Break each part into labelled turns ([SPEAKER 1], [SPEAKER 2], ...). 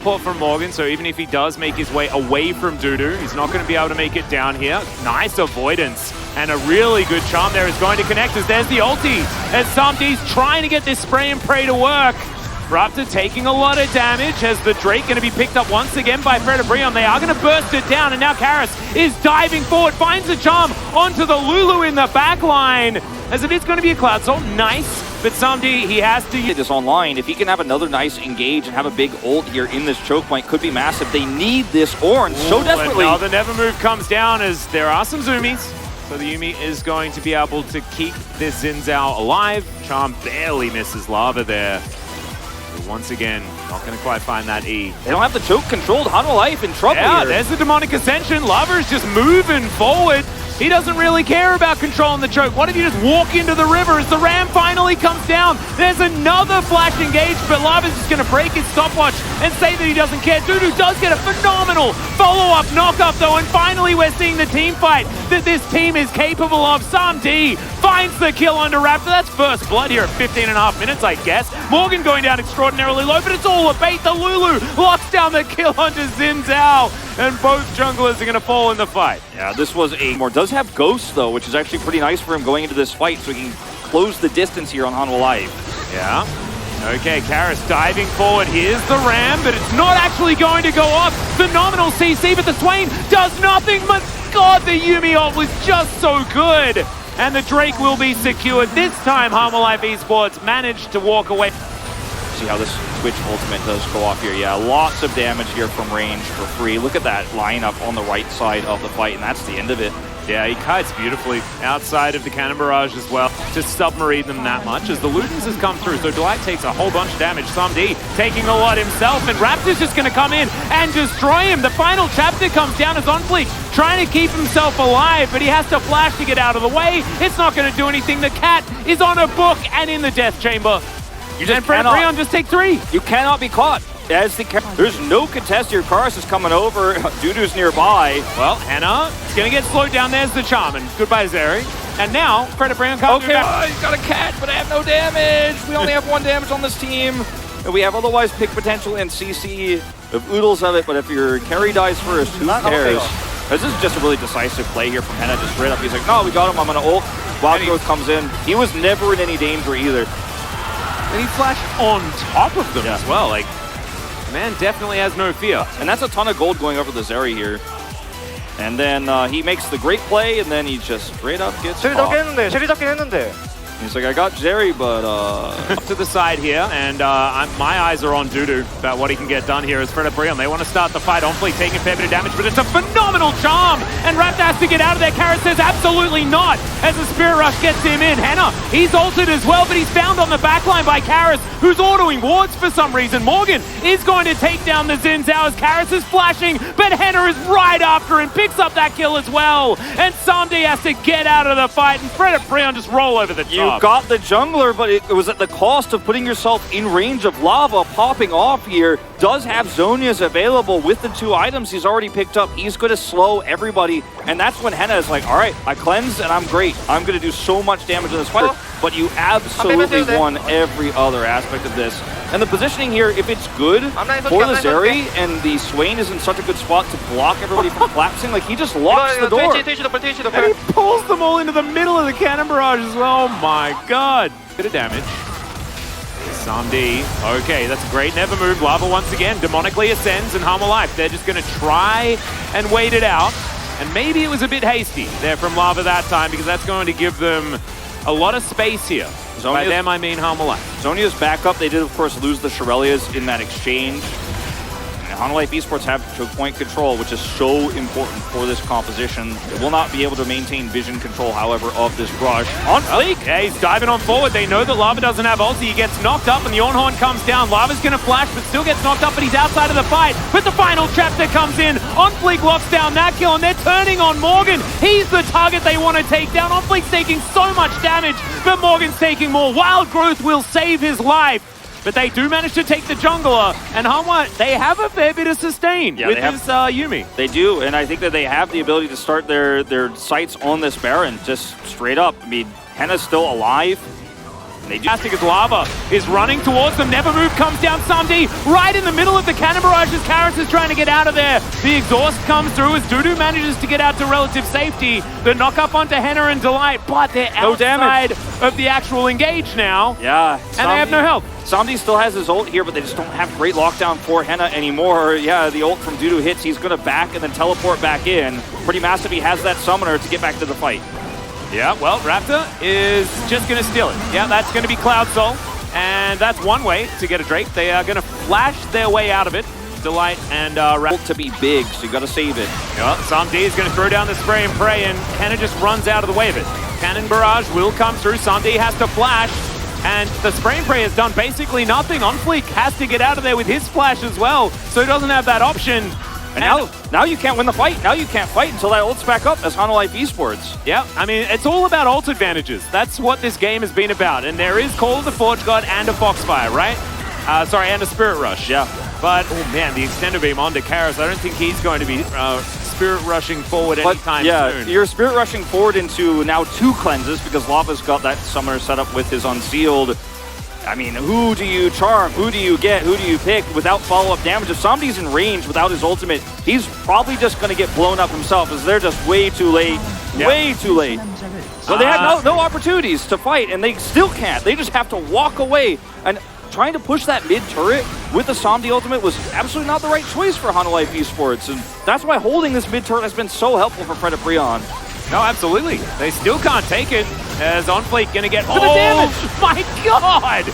[SPEAKER 1] teleport from Morgan, so even if he does make his way away from Dudu, he's not going to be able to make it down here. Nice avoidance. And a really good charm there is going to connect as there's the ulti. As SamD's trying to get this spray and pray to work. Raptor taking a lot of damage as the Drake going to be picked up once again by Fredabreon. They are going to burst it down, and now Karis is diving forward, finds a charm onto the Lulu in the back line. As it is going to be a Cloud Soul, nice. But SamD, he has to
[SPEAKER 2] use this online. If he can have another nice engage and have a big ult here in this choke point, could be massive. They need this orange so desperately.
[SPEAKER 1] Now the Never Move comes down as there are some zoomies. So the Yuumi is going to be able to keep this Xin Zhao alive. Charm barely misses Lava there. But once again, not going to quite find that E.
[SPEAKER 2] They don't have the choke controlled. Hanwha Life in trouble here.
[SPEAKER 1] There's the Demonic Ascension. Lava is just moving forward. He doesn't really care about controlling the choke. What if you just walk into the river as the Ram finally comes down? There's another flash engage, but Lava's just going to break his stopwatch and say that he doesn't care. Dudu does get a phenomenal follow-up knock-up, though, and finally we're seeing the team fight that this team is capable of. SamD finds the kill under Raptor. That's first blood here at 15.5 minutes, I guess. Morgan going down extraordinarily low, but it's all a bait. The Lulu locks down the kill onto Xin Zhao, and both junglers are going to fall in the fight.
[SPEAKER 2] Yeah, this was a more does have Ghost, though, which is actually pretty nice for him going into this fight, so he can close the distance here on Hanwha Life.
[SPEAKER 1] Yeah. Okay, Karis diving forward. Here's the Ram, but it's not actually going to go off. Phenomenal CC, but the Swain does nothing. But God, the Yuumi ult was just so good. And the Drake will be secured. This time, Hanwha Life Esports managed to walk away.
[SPEAKER 2] See how this Twitch ultimate does go off here. Yeah, lots of damage here from range for free. Look at that lineup on the right side of the fight, and that's the end of it.
[SPEAKER 1] Yeah, he kites beautifully outside of the cannon barrage as well to submarine them that much as the Ludens has come through. So Delight takes a whole bunch of damage. SamD taking a lot himself, and Raptor's just going to come in and destroy him. The final chapter comes down as Onfleek trying to keep himself alive, but he has to flash to get out of the way. It's not going to do anything. The cat is on a book and in the death chamber.
[SPEAKER 2] You just
[SPEAKER 1] and Fredabreon just take 3.
[SPEAKER 2] You cannot be caught. As there's no contest here. Karis is coming over. Dudu's nearby.
[SPEAKER 1] Well, Hannah is going to get slowed down. There's the charm, and goodbye, Zeri. And now, Fredabreon comes back.
[SPEAKER 2] He's got a cat, but I have no damage. We only have 1 damage on this team. And we have otherwise pick potential and CC of oodles of it, but if your carry dies first, who cares? This is just a really decisive play here from Hannah, just straight up. He's like, no, we got him, I'm going to ult. Wild Growth comes in. He was never in any danger either.
[SPEAKER 1] And he flashed on top of them as well. Like, man definitely has no fear.
[SPEAKER 2] And that's a ton of gold going over the Zeri here. And then he makes the great play, and then he just straight up gets off. He's like, I got Zeri, but
[SPEAKER 1] Up to the side here, and my eyes are on Dudu about what he can get done here as Fredabreon. They want to start the fight. Onfleek taking a fair bit of damage, but it's a phenomenal charm! And Raptor has to get out of there. Karis says absolutely not, as the Spirit Rush gets him in. Hannah, he's ulted as well, but he's found on the backline by Karis, who's autoing wards for some reason. Morgan is going to take down the Xin Zhao as Karis is flashing, but Hannah is right after and picks up that kill as well. And SamD has to get out of the fight, and Fredabreon just roll over the top.
[SPEAKER 2] You got the jungler, but it was at the cost of putting yourself in range of Lava popping off here. Does have Zhonya's available with the 2 items he's already picked up. He's going to slow everybody, and that's when Hannah is like, all right, I cleanse and I'm great. I'm going to do so much damage in this fight, but you absolutely won every other aspect of this. And the positioning here, if it's good for the Zeri and the Swain is in such a good spot to block everybody from collapsing, like he just locks the door.
[SPEAKER 1] And he pulls them all into the middle of the cannon barrage as well. Oh my god. Bit of damage. SamD. Okay, that's a great never move. Lava once again demonically ascends, and Hanwha Life, they're just going to try and wait it out. And maybe it was a bit hasty there from Lava that time, because that's going to give them a lot of space here. By them, I mean Hanwha Life.
[SPEAKER 2] Zhonya's backup, they did, of course, lose the Shirelias in that exchange. And Hanwha Life Esports have choke point control, which is so important for this composition. They will not be able to maintain vision control, however, of this rush. Onfleek!
[SPEAKER 1] Yeah, he's diving on forward. They know that Lava doesn't have ulti. He gets knocked up, and the Ornhorn comes down. Lava's going to flash, but still gets knocked up, but he's outside of the fight. But the final chapter comes in. Onfleek locks down that kill, and they're turning on Morgan. He's the target they want to take down. Onfleek's taking so much damage, but Morgan's taking more. Wild Growth will save his life. But they do manage to take the jungler, and Hanwha, they have a fair bit of sustain with this Yuumi.
[SPEAKER 2] They do, and I think that they have the ability to start their sights on this Baron, just straight up. I mean, Hannah's still alive.
[SPEAKER 1] They just as Lava is running towards them. Never Move comes down. SamD right in the middle of the cannon barrage as Karis is trying to get out of there. The exhaust comes through as Dudu manages to get out to relative safety. The knock up onto Henna and Delight, but they're outside of the actual engage now.
[SPEAKER 2] Yeah,
[SPEAKER 1] and they have no health.
[SPEAKER 2] SamD still has his ult here, but they just don't have great lockdown for Henna anymore. Yeah, the ult from Dudu hits. He's going to back and then teleport back in. Pretty massive. He has that summoner to get back to the fight.
[SPEAKER 1] Yeah, well, Raptor is just going to steal it. Yeah, that's going to be Cloud Soul. And that's one way to get a Drake. They are going to flash their way out of it. Delight and Raptor
[SPEAKER 2] to be big, so you got to save it.
[SPEAKER 1] Yeah, SamD is going to throw down the spray and pray, and Henna just runs out of the way of it. Cannon barrage will come through. SamD has to flash. And the spray and pray has done basically nothing. OnFleek has to get out of there with his flash as well, so he doesn't have that option.
[SPEAKER 2] And now you can't win the fight. Now you can't fight until that ult's back up as Hanwha Life Esports.
[SPEAKER 1] Yeah, I mean, it's all about ult advantages. That's what this game has been about. And there is Call of the Forge God and a Foxfire, right? Sorry, and a Spirit Rush.
[SPEAKER 2] Yeah.
[SPEAKER 1] But, oh man, the Extender Beam onto Karis. I don't think he's going to be Spirit Rushing forward anytime soon.
[SPEAKER 2] You're Spirit Rushing forward into now 2 cleanses because Lava's got that summoner set up with his Unsealed. I mean, who do you charm? Who do you get? Who do you pick without follow-up damage? If somebody's in range without his ultimate, he's probably just going to get blown up himself as they're just way too late. Yep. Way too late. So they had no opportunities to fight, and they still can't. They just have to walk away. And trying to push that mid-turret with the SamD ultimate was absolutely not the right choice for Hanwha Life Esports. And that's why holding this mid-turret has been so helpful for Predaprion.
[SPEAKER 1] No, absolutely. They still can't take it as OnFleek going to get the damage. My God!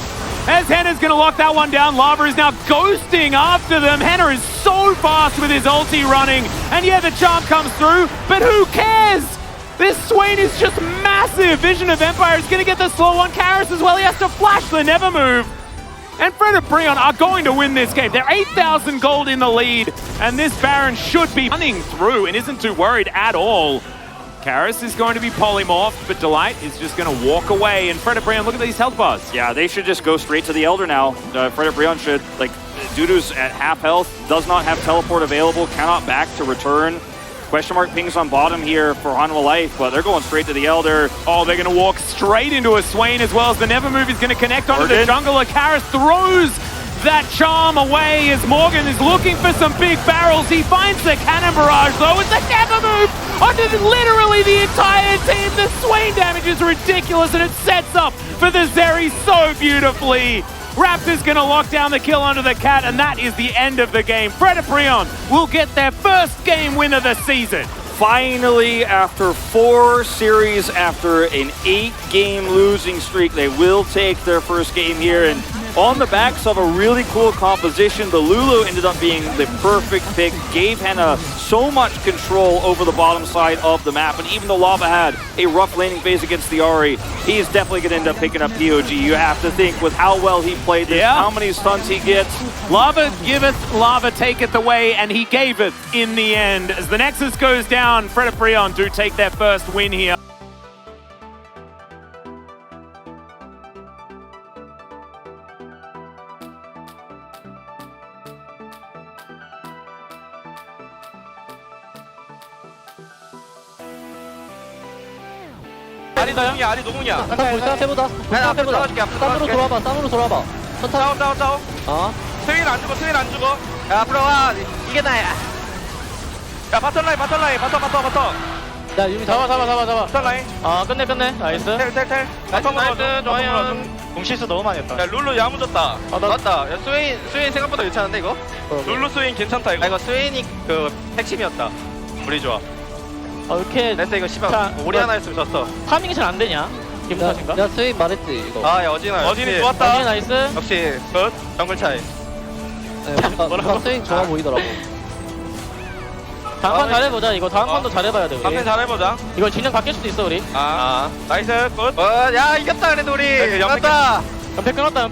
[SPEAKER 1] As Henna's going to lock that one down, Lava is now ghosting after them. Henna is so fast with his ulti running. And yeah, the charm comes through, but who cares? This Swain is just massive. Vision of Empire is going to get the slow on Karis as well. He has to flash the Never Move. And Predaprion are going to win this game. They're 8,000 gold in the lead. And this Baron should be running through and isn't too worried at all. Karis is going to be polymorphed, but Delight is just going to walk away. And Predaprion, look at these health bars.
[SPEAKER 2] Yeah, they should just go straight to the Elder now. Predaprion should, like, Dudu's at half health, does not have teleport available, cannot back to return. Question mark pings on bottom here for Hanwha Life, but they're going straight to the Elder.
[SPEAKER 1] Oh, they're going to walk straight into a Swain as well as the Never Move is going to connect onto the jungler. Karis throws that charm away as Morgan is looking for some big barrels. He finds the cannon barrage though with the Never Move onto literally the entire team. The Swain damage is ridiculous and it sets up for the Zeri so beautifully. Raptor's gonna lock down the kill onto the cat, and that is the end of the game. Predaprion will get their first game win of the season.
[SPEAKER 2] Finally, after 4 series, after an 8-game losing streak, they will take their first game here. And on the backs of a really cool composition, the Lulu ended up being the perfect pick, gave Henna so much control over the bottom side of the map. And even though Lava had a rough laning phase against the Ahri, he is definitely going to end up picking up POG. You have to think with how well he played this, how many stuns he gets.
[SPEAKER 1] Lava giveth, Lava taketh away, and he gave it in the end. As the Nexus goes down, Predaprion do take their first win here.
[SPEAKER 3] 아리다 형이야, 아리 누구냐?
[SPEAKER 4] 우리 생각해보자. 생각해보자. 쌈으로 돌아봐. 쌈으로 돌아봐. 천천히.
[SPEAKER 3] 싸워. 스웨인 안 죽어, 스웨인 안 죽어. 야, 앞으로 와. 이게 나야. 야, 바텀 라인. 바텀.
[SPEAKER 4] 야, 유미
[SPEAKER 3] 잡아. 바텀 라인.
[SPEAKER 4] 끝내. 나이스.
[SPEAKER 3] 텔.
[SPEAKER 4] 나이스. 좋아요.
[SPEAKER 3] 공실수 너무 많이 했다. 야, 룰루 야무졌다. 맞다. 야, 스웨인 생각보다 괜찮은데, 이거? 룰루 스웨인 괜찮다, 이거. 이거 스웨인이 그 핵심이었다. 우리 좋아.
[SPEAKER 4] 이렇게
[SPEAKER 3] 됐어, 이거 씨발. 우리 하나 했으면 졌어.
[SPEAKER 4] 파밍이 잘 안 되냐? 기분 탓인가?
[SPEAKER 5] 야, 스윗 말했지, 이거.
[SPEAKER 3] 야, 어진이 좋았다.
[SPEAKER 4] 어진이 나이스.
[SPEAKER 3] 역시, 굿. 정글 차이.
[SPEAKER 5] 뭔가 스윗 좋아 보이더라고.
[SPEAKER 4] 다음 판 잘해보자, 이거. 다음 판도 잘해봐야 돼, 우리.
[SPEAKER 3] 한판 잘해보자.
[SPEAKER 4] 이거 진영 바뀔 수도 있어, 우리.
[SPEAKER 3] 나이스, 굿. 야, 이겼다, 그래도 우리. 이겼다.
[SPEAKER 4] 연패 끊었다.